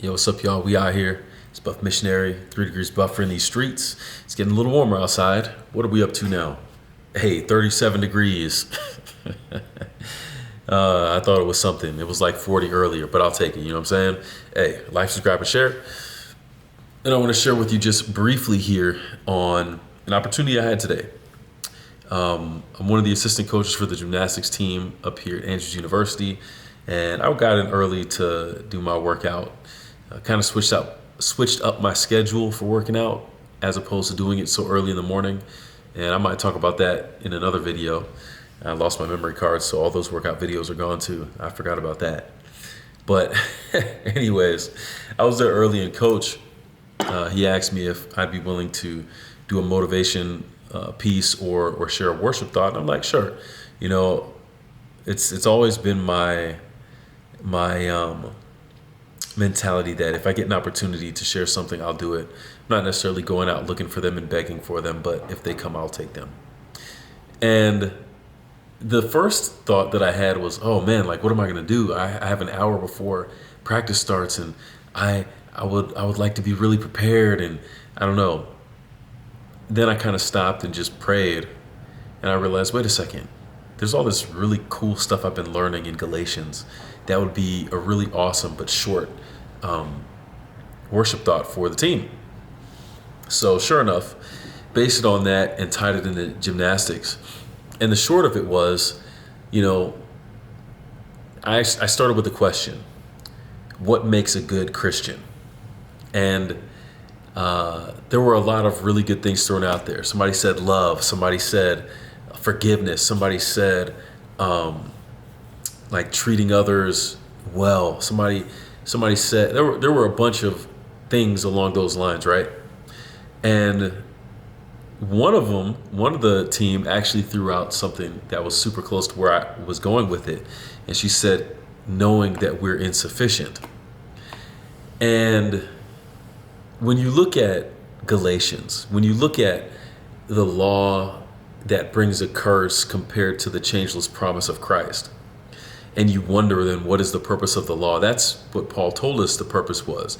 Yo, what's up, y'all? We out here. It's Buff Missionary, 3 degrees buffer in these streets. It's getting a little warmer outside. What are we up to now? Hey, 37 degrees. I thought it was something. It was like 40 earlier, but I'll take it. You know what I'm saying? Hey, like, subscribe, and share. And I want to share with you just briefly here on an opportunity I had today. I'm one of the assistant coaches for the gymnastics team up here at Andrews University, and I got in early to do my workout. Kind of switched up my schedule for working out as opposed to doing it so early in the morning. And I might talk about that in another video. I lost my memory card, so all those workout videos are gone too. I forgot about that. But anyways, I was there early, and coach, he asked me if I'd be willing to do a motivation piece or share a worship thought. And I'm like, sure. You know, it's always been my mentality that if I get an opportunity to share something, I'll do it. I'm not necessarily going out looking for them and begging for them, but if they come, I'll take them. And the first thought that I had was, oh man, like, what am I going to do? I have an hour before practice starts, and I would like to be really prepared, and I don't know. Then I kind of stopped and just prayed, and I realized, wait a second, there's all this really cool stuff I've been learning in Galatians that would be a really awesome but short worship thought for the team. So sure enough, based it on that and tied it into gymnastics. And the short of it was, I started with the question, what makes a good Christian? And there were a lot of really good things thrown out there. Somebody said love. Somebody said forgiveness. Somebody said like treating others well. Somebody said there were a bunch of things along those lines, right? And one of the team actually threw out something that was super close to where I was going with it. And she said, knowing that we're insufficient. And when you look at Galatians, when you look at the law that brings a curse compared to the changeless promise of Christ, and you wonder then what is the purpose of the law? That's what Paul told us the purpose was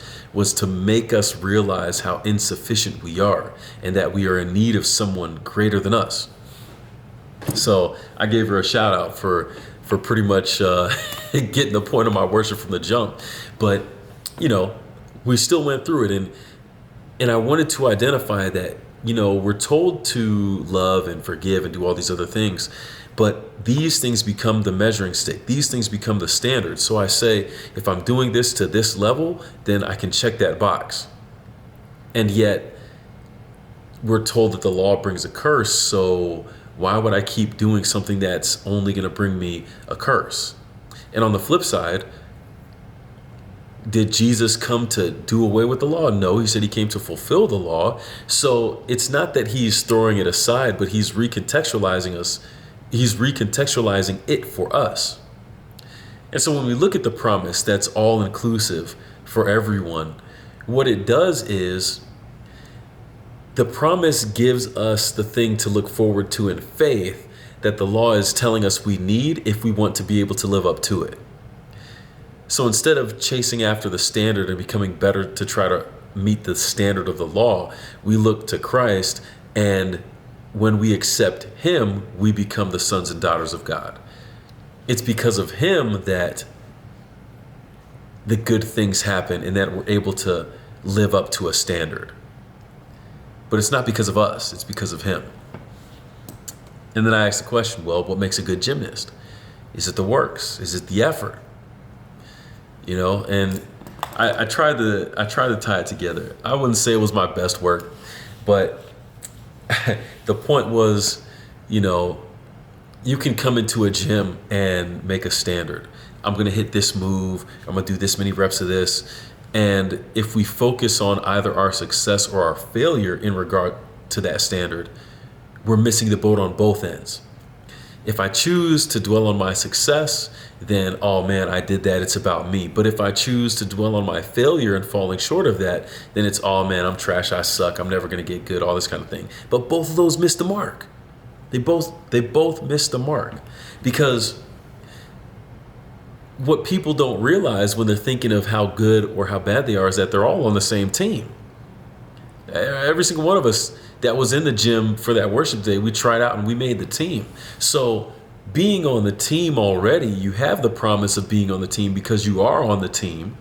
to make us realize how insufficient we are and that we are in need of someone greater than us. So I gave her a shout out for pretty much getting the point of my worship from the jump. But, we still went through it, and I wanted to identify that, we're told to love and forgive and do all these other things, but these things become the measuring stick. These things become the standard. So I say, if I'm doing this to this level, then I can check that box. And yet we're told that the law brings a curse. So why would I keep doing something that's only going to bring me a curse? And on the flip side, did Jesus come to do away with the law? No, he said he came to fulfill the law. So it's not that he's throwing it aside, but he's recontextualizing us. He's recontextualizing it for us. And so when we look at the promise that's all inclusive for everyone, what it does is the promise gives us the thing to look forward to in faith that the law is telling us we need if we want to be able to live up to it. So instead of chasing after the standard and becoming better to try to meet the standard of the law, we look to Christ, and when we accept him, we become the sons and daughters of God. It's because of him that the good things happen and that we're able to live up to a standard. But it's not because of us, it's because of him. And then I asked the question, well, what makes a good gymnast? Is it the works? Is it the effort? And I tried to tie it together. I wouldn't say it was my best work, but the point was, you can come into a gym and make a standard. I'm going to hit this move. I'm going to do this many reps of this. And if we focus on either our success or our failure in regard to that standard, we're missing the boat on both ends. If I choose to dwell on my success, then, oh man, I did that. It's about me. But if I choose to dwell on my failure and falling short of that, then it's, oh man, I'm trash. I suck. I'm never going to get good. All this kind of thing. But both of those missed the mark. They both missed the mark, because what people don't realize when they're thinking of how good or how bad they are is that they're all on the same team. Every single one of us that was in the gym for that worship day, we tried out and we made the team. So being on the team already, you have the promise of being on the team because you are on the team.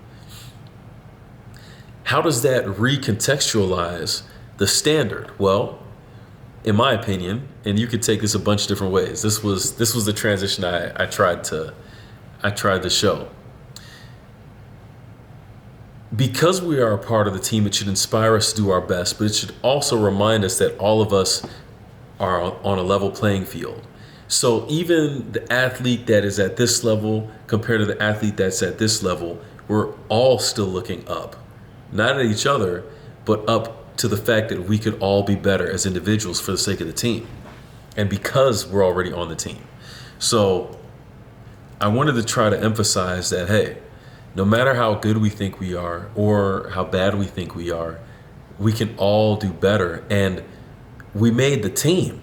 How does that recontextualize the standard? Well, in my opinion, and you could take this a bunch of different ways. This was the transition I tried to show. Because we are a part of the team, it should inspire us to do our best, but it should also remind us that all of us are on a level playing field. So even the athlete that is at this level compared to the athlete that's at this level, we're all still looking up. Not at each other, but up to the fact that we could all be better as individuals for the sake of the team. And because we're already on the team. So I wanted to try to emphasize that, hey, no matter how good we think we are or how bad we think we are, we can all do better. And we made the team.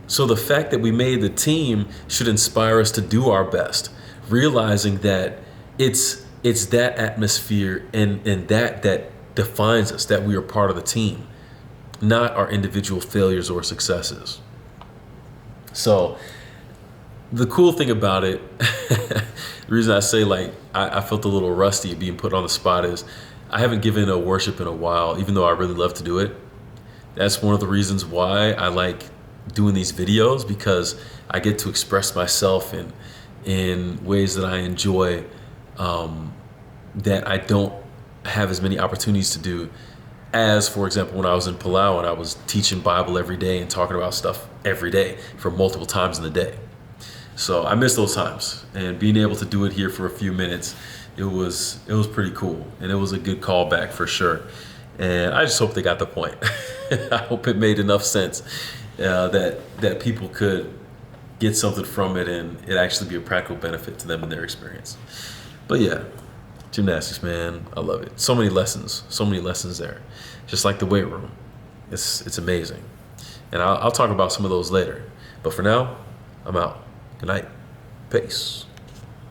So the fact that we made the team should inspire us to do our best, realizing that it's that atmosphere and that defines us, that we are part of the team, not our individual failures or successes. So the cool thing about it, the reason I say like I felt a little rusty being put on the spot is I haven't given a worship in a while, even though I really love to do it. That's one of the reasons why I like doing these videos, because I get to express myself in ways that I enjoy, that I don't have as many opportunities to do as, for example, when I was in Palau and I was teaching Bible every day and talking about stuff every day for multiple times in the day. So I miss those times, and being able to do it here for a few minutes, it was pretty cool, and it was a good callback for sure. And I just hope they got the point. I hope it made enough sense that people could get something from it and it actually be a practical benefit to them in their experience. But yeah, gymnastics, man, I love it. So many lessons there. Just like the weight room, it's amazing. And I'll talk about some of those later. But for now, I'm out. Good night. Peace.